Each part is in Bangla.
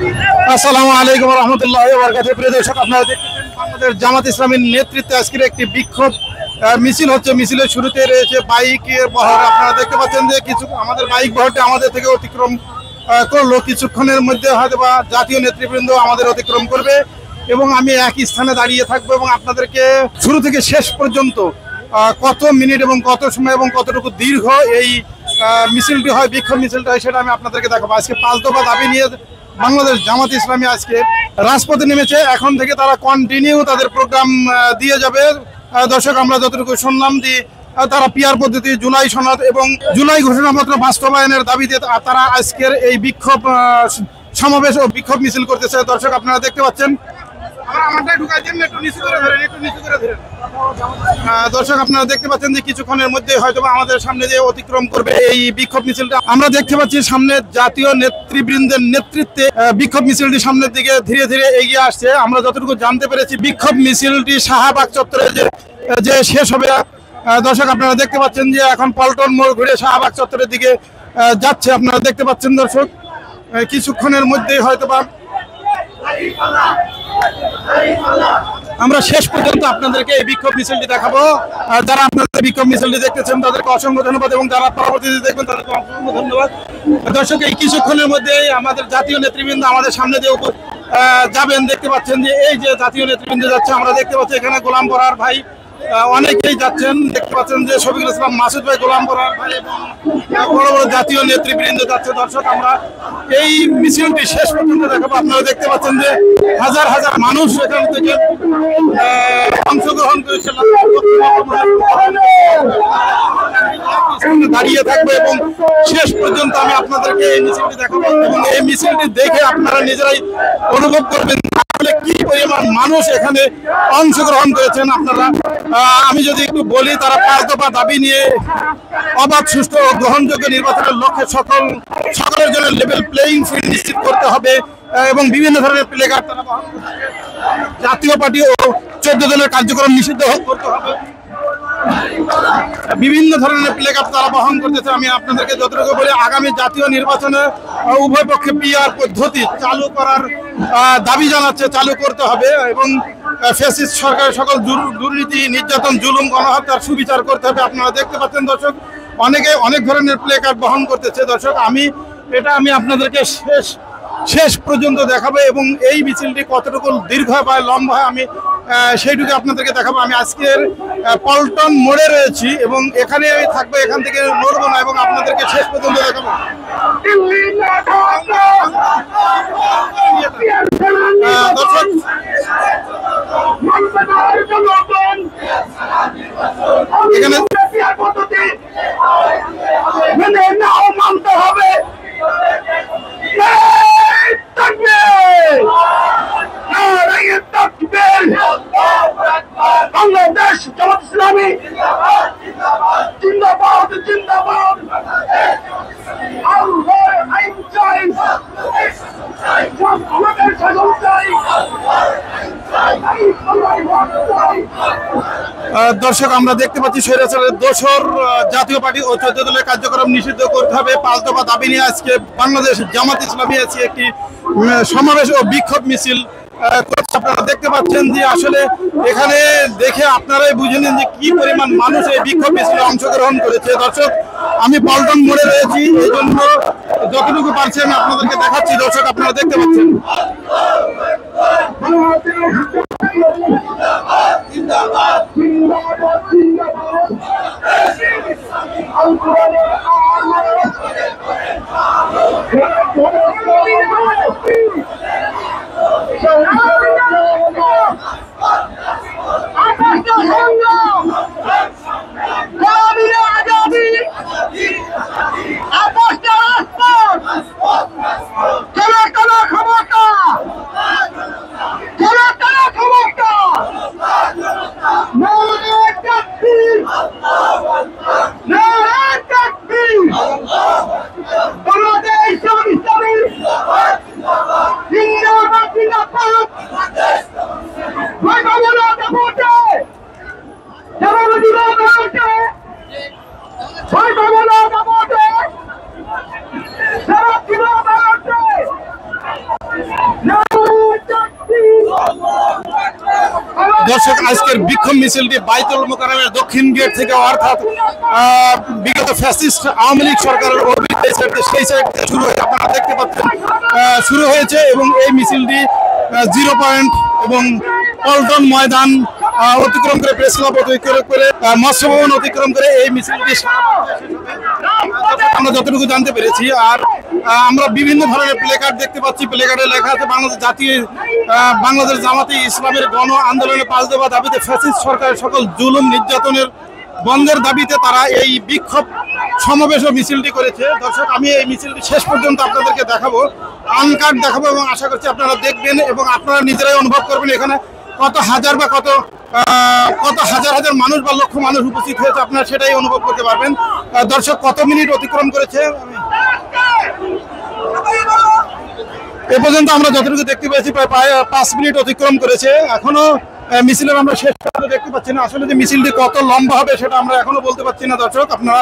আসসালামু আলাইকুম ওয়া রাহমাতুল্লাহি ওয়া বারাকাতুহু। প্রিয় দর্শক, আপনারা দেখতেছেন বাংলাদেশ জামাত ইসলামীর নেতৃত্বে আজকের একটি বিক্ষোভ মিছিল হচ্ছে। মিছিলের শুরুতে রয়েছে বাইকের বহর। আপনারা দেখতে পাচ্ছেন যে কিছু আমাদের বাইক বহরটি আমাদের থেকে অতিক্রম করলো। কিছুক্ষণের মধ্যে হয়তো বা জাতীয় নেতৃবৃন্দ আমাদের অতিক্রম করবে এবং আমি একই স্থানে দাঁড়িয়ে থাকবো এবং আপনাদেরকে শুরু থেকে শেষ পর্যন্ত কত মিনিট এবং কত সময় এবং কতটুকু দীর্ঘ এই মিছিলটি হয়, বিক্ষোভ মিছিলটা হয়, সেটা আমি আপনাদেরকে দেখাবো। আজকে 5 দফা দাবি নিয়ে বাংলাদেশ জামাত ইসলামী আজকে রাজপথে নেমেছে। এখন থেকে তারা কন্টিনিউ তাদের প্রোগ্রাম দিয়ে যাবে। দর্শক, আমরা যতটুকু শুনলাম যে তারা পিআর পদ্ধতি, জুলাই সনদ এবং জুলাই ঘোষণাপত্র বাস্তবায়নের দাবিতে তারা আজকের এই বিক্ষোভ সমাবেশ ও বিক্ষোভ মিছিল করতেছে। দর্শক, আপনারা দেখতে পাচ্ছেন। দর্শক, আপনারা দেখতে পাচ্ছেন যে কিছুক্ষণের মধ্যে হয়তো আমাদের সামনে যে অতিক্রম করবে এই বিক্ষোভ মিছিলটা। আমরা দেখতে পাচ্ছি সামনে জাতীয় নেতৃবৃন্দের নেতৃত্বে বিক্ষোভ মিছিলটি সামনের দিকে ধীরে ধীরে এগিয়ে আসছে। আমরা যতটুকু জানতে পেরেছি বিক্ষোভ মিছিলটি শাহবাগ চত্বরে যে শেষ হবে। দর্শক, আপনারা দেখতে পাচ্ছেন যে এখন পল্টন মোড় ঘুরে শাহবাগ চত্বরের দিকে যাচ্ছে। আপনারা দেখতে পাচ্ছেন দর্শক, কিছুক্ষণের মধ্যেই হয়তোবা আমরা শেষ পর্যন্ত আপনাদেরকে এই বিক্ষোভ মিছিলটি দেখাবো। যারা আপনাদের বিক্ষোভ মিছিলটি দেখতেছেন তাদেরকে অসংখ্য ধন্যবাদ এবং যারা পরবর্তীতে দেখবেন তাদেরকে অসংখ্য ধন্যবাদ। দর্শক, এই কিছুক্ষণের মধ্যে আমাদের জাতীয় নেতৃবৃন্দ আমাদের সামনে দিয়ে যাবেন। দেখতে পাচ্ছেন যে এই যে জাতীয় নেতৃবৃন্দ যাচ্ছে, আমরা দেখতে পাচ্ছি এখানে গোলাম পরার ভাই অনেকেই যাচ্ছেন। দেখতে পাচ্ছেন যে শফিকুল ইসলাম মাসুদ ভাই, গোলাম পরার ভাই এবং বড় বড় জাতীয় নেতৃবৃন্দ যাচ্ছে। দর্শক, আমরা এই মিছিলটি শেষ পর্যন্ত দেখাবো। আপনারা দেখতে পাচ্ছেন যে হাজার হাজার মানুষ এখান থেকে অংশগ্রহণ করেছে, দাঁড়িয়ে থাকবে এবং শেষ পর্যন্ত আমি আপনাদেরকে এই মিছিলটি দেখাবো এবং এই মিছিলটি দেখে আপনারা নিজেরাই অনুভব করবেন কি পরিমাণ মানুষ এখানে অংশগ্রহণ করেছেন। আপনারা আমি যদি একটু বলি, তারা 5 দফা দাবি নিয়ে অবাধ, সুষ্ঠু ও গ্রহণযোগ্য নির্বাচনের লক্ষ্যে সকলের জন্য লেভেল প্লেইং ফিল্ড নিশ্চিত করতে হবে এবং বিভিন্ন ধরনের প্লেকার্ড তারা বহন করছে। জাতীয় পার্টি ও 14 দলের কার্যক্রম নিষিদ্ধ করতে হবে। বিভিন্ন ধরনের প্লেকার্ড তারা বহন করতেছে। আমি আপনাদেরকে যতটুকু বলি, আগামী জাতীয় নির্বাচনে উভয় পক্ষে পিআর পদ্ধতি চালু করার দাবি জানাচ্ছে, চালু করতে হবে এবং ফ্যাসিস্ট সরকারের সকল দুর্নীতি, নির্যাতন, জুলুম, গণহত্যার সুবিচার করতে হবে। আপনারা দেখতে পাচ্ছেন দর্শক, অনেকে অনেক ধরনের প্লেকার্ড বহন করতেছে। দর্শক, আমি আপনাদেরকে শেষ পর্যন্ত দেখাবো এবং এই মিছিলটি কতটুকু দীর্ঘ বা লম্বা হয় আমি সেইটুকু আপনাদেরকে দেখাবো। আমি আজকের পল্টন মোড়ে রয়েছি এবং এখানে আমি থাকবো, এখান থেকে নড়বো না এবং আপনাদেরকে শেষ পর্যন্ত দেখাবো। দর্শক, এখানে মানতে হবে। বাংলাদেশ জামাত ইসলামী জিন্দাবাদ, জিন্দাবাদ। আইন চাই, আমাদের শাসন চাই। দর্শক, আমরা দেখতে পাচ্ছি স্বৈরাচারের দোসর জাতীয় পার্টি ও 14 দলের কার্যক্রম নিষিদ্ধ করতে হবে। 5 দফা দাবি নিয়ে আজকে বাংলাদেশ জামাত ইসলামী আজকে একটি সমাবেশ ও বিক্ষোভ মিছিল করছে। আপনারা দেখতে পাচ্ছেন যে আসলে এখানে দেখে আপনারাই বুঝে নিন যে কি পরিমাণ মানুষ এই বিক্ষোভ মিছিলে অংশগ্রহণ করেছে। দর্শক, আমি পল্টন মোড়ে রয়েছি, এই জন্য যতটুকু পারছি আমি আপনাদেরকে দেখাচ্ছি। দর্শক, আপনারা দেখতে পাচ্ছেন। দর্শক আজকের বিক্ষোভ মিছিলটি বাইতুল মোকাররমের দক্ষিণ গেট থেকে, অর্থাৎ বিগত ফ্যাসিস্ট আওয়ামী লীগ সরকারের সেই সাইড থেকে শুরু হয়ে আপনারা দেখতে পাচ্ছেন শুরু হয়েছে, এবং এই মিছিলটি 0 পয়েন্ট এবং পল্টন ময়দান অতিক্রম করে, প্রেস ক্লাব অতিক্রম করে, মৎস্য ভবন অতিক্রম করে এই মিছিলটি আমরা যতটুকু জানতে পেরেছি। আর আমরা বিভিন্ন ধরনের প্লে কার্ড দেখতে পাচ্ছি, প্লে কার্ডে লেখা আছে বাংলাদেশ জামাতে ইসলামের গণ আন্দোলনে 5 দফা দাবিতে ফ্যাসিস্ট সরকারের সকল জুলুম নির্যাতনের বন্ধের দাবিতে তারা এই বিক্ষোভ সমাবেশ ও মিছিলটি করেছে। দর্শক, আমি এই মিছিলটি শেষ পর্যন্ত আপনাদেরকে দেখাবো, আনকাট দেখাবো, এবং আশা করছি আপনারা দেখবেন এবং আপনারা নিজেরাই অনুভব করবেন এখানে কত হাজার বা কত হাজার হাজার মানুষ বা লক্ষ মানুষ উপস্থিত হয়েছে, আপনারা সেটাই অনুভব করতে পারবেন। দর্শক, কত মিনিট অতিক্রম করেছে এ পর্যন্ত আমরা যতটুকু দেখতে পেয়েছি প্রায় 5 মিনিট অতিক্রম করেছে। এখনো মিছিলের আমরা শেষ পর্যন্ত দেখতে পাচ্ছি না। আসলে যে মিছিলটি কত লম্বা হবে সেটা আমরা এখনো বলতে পারছি না। দর্শক, আপনারা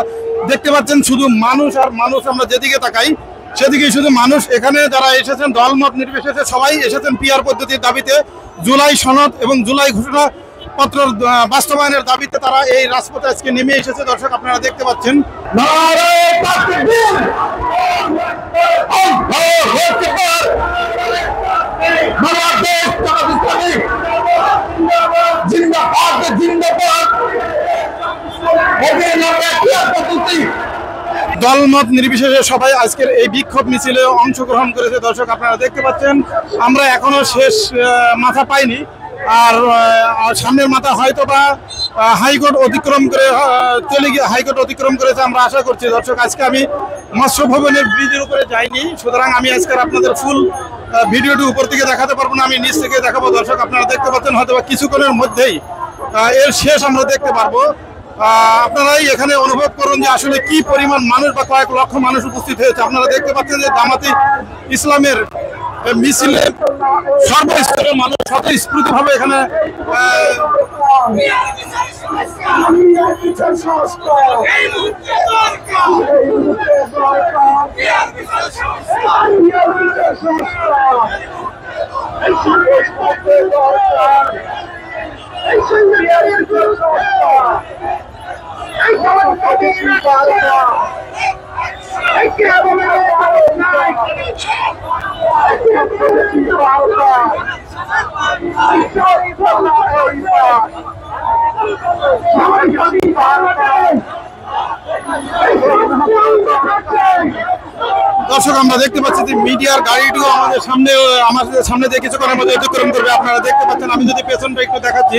দেখতে পাচ্ছেন শুধু মানুষ আর মানুষ, আমরা যেদিকে তাকাই সেদিকে শুধু মানুষ। এখানে যারা এসেছেন দলমত নির্বিশেষে সবাই এসেছেন পিআর পদ্ধতির দাবিতে, জুলাই সনদ এবং জুলাই ঘোষণাপত্র বাস্তবায়নের দাবিতে তারা এই রাজপথে আজকে নেমে এসেছে। দর্শক, আপনারা দেখতে পাচ্ছেন দলমত নির্বিশেষে সবাই আজকের এই বিক্ষোভ মিছিলে অংশগ্রহণ করেছে। দর্শক, আপনারা দেখতে পাচ্ছেন আমরা এখনো শেষ মাথা পাইনি, আর সামনের মাথা হয়তো বা হাইকোর্ট অতিক্রম করে হাইকোর্ট অতিক্রম করেছে আমরা আশা করছি। দর্শক, আজকে আমি মৎস্য ভবনের ব্রিজের উপরে যাইনি, সুতরাং আমি আজকের আপনাদের ফুল ভিডিওটি উপর থেকে দেখাতে পারবো না, আমি নিচ থেকে দেখাবো। দর্শক, আপনারা দেখতে পাচ্ছেন হয়তো বা কিছুক্ষণের মধ্যেই এর শেষ আমরা দেখতে পারবো। আপনারাই এখানে অনুভব করুন যে আসলে কি পরিমাণ মানুষ বা কয়েক লক্ষ মানুষ উপস্থিত হয়েছে। আপনারা দেখতে পাচ্ছেন যে জামাতে ইসলামের মিছিলে সর্বস্তরের মানুষ স্বতঃস্ফূর্তভাবে এখানে দর্শক, আমরা দেখতে পাচ্ছি যে মিডিয়ার গাড়িটিও আমাদের সামনে দিয়ে কিছুক্ষণের মধ্যে অতিক্রম করবে। আপনারা দেখতে পাচ্ছেন, আমি যদি পেছনটা একটু দেখাচ্ছি,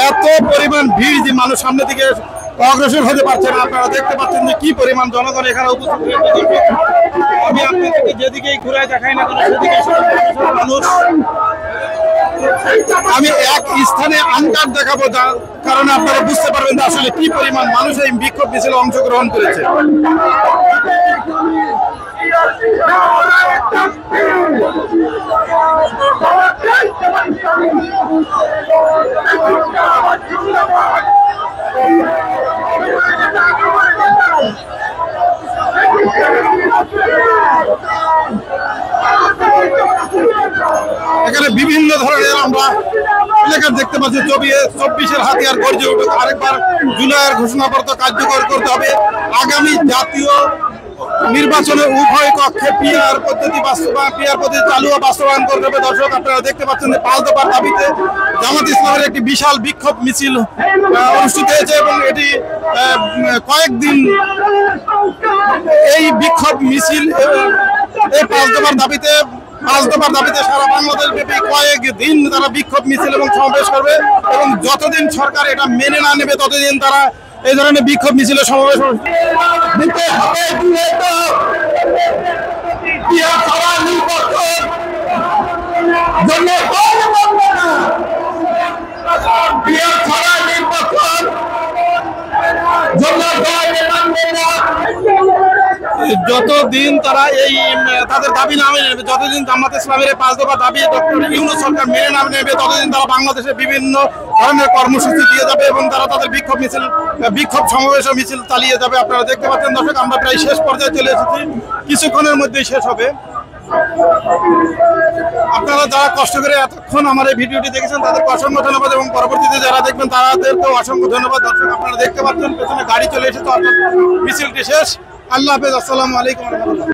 এত পরিমাণ ভিড় যে মানুষ সামনে দিকে অগ্রসর হতে পারছে না। আপনারা দেখতে পাচ্ছেন যে কি পরিমাণ জনগণ এখানে উপস্থিত হয়েছে। আমি আপনাদেরকে যেদিকেই ঘুরায় দেখাই না কেন সেদিকে মানুষ। আমি এক স্থানে আনকাট দেখাবো, যার কারণে আপনারা বুঝতে পারবেন যে আসলে কি পরিমাণ মানুষ এই বিক্ষোভ মিছিলে অংশগ্রহণ করেছে। এখানে বিভিন্ন ধরনের আমরা এলাকা দেখতে পাচ্ছি। 24-এর হাতিয়ার গর্জে উঠুক, আরেকবার জুলাইয়ের ঘোষণাপত্র কার্যকর করতে হবে। আগামী জাতীয় নির্বাচনে উভয় কক্ষে পিআর পদ্ধতি চালু ও বাস্তবায়ন করতে হবে। দর্শক, আপনারা দেখতে পাচ্ছেন যে 5 দফার দাবিতে জামাত ইসলামের একটি বিশাল বিক্ষোভ মিছিল অনুষ্ঠিত হয়েছে, এবং এটি কয়েকদিন এই বিক্ষোভ মিছিল এই 5 দফার দাবিতে সারা বাংলাদেশ ব্যাপী কয়েকদিন তারা বিক্ষোভ মিছিল এবং সমাবেশ করবে, এবং যতদিন সরকার এটা মেনে না নেবে ততদিন তারা এই ধরনের বিক্ষোভ মিছিল সমাবেশ যতদিন তারা এই তাদের দাবি না মেনে নেবে, যতদিন জামাত ইসলামের 5 দফা দাবি ডক্টর ইউনূস সরকার মেনে না নেবে, ততদিন তারা বাংলাদেশে বিভিন্ন ধরনের কর্মসূচি দিয়ে যাবে এবং তারা তাদের বিক্ষোভ সমাবেশ ও মিছিল চালিয়ে যাবে। আপনারা দেখতে পাচ্ছেন দর্শক, আমরা প্রায় শেষ পর্যায়ে চলে এসেছি, কিছুক্ষণের মধ্যেই শেষ হবে। আপনারা যারা কষ্ট করে এতক্ষণ আমার এই ভিডিওটি দেখেছেন তাদেরকে অসংখ্য ধন্যবাদ এবং পরবর্তীতে যারা দেখবেন তাদেরকেও অসংখ্য ধন্যবাদ। দর্শক আপনারা দেখতে পাচ্ছেন পেছনে গাড়ি চলে এসেছে, অর্থাৎ মিছিলটি শেষ। আল্লাহ হাফেজ, আসসালামু আলাইকুম।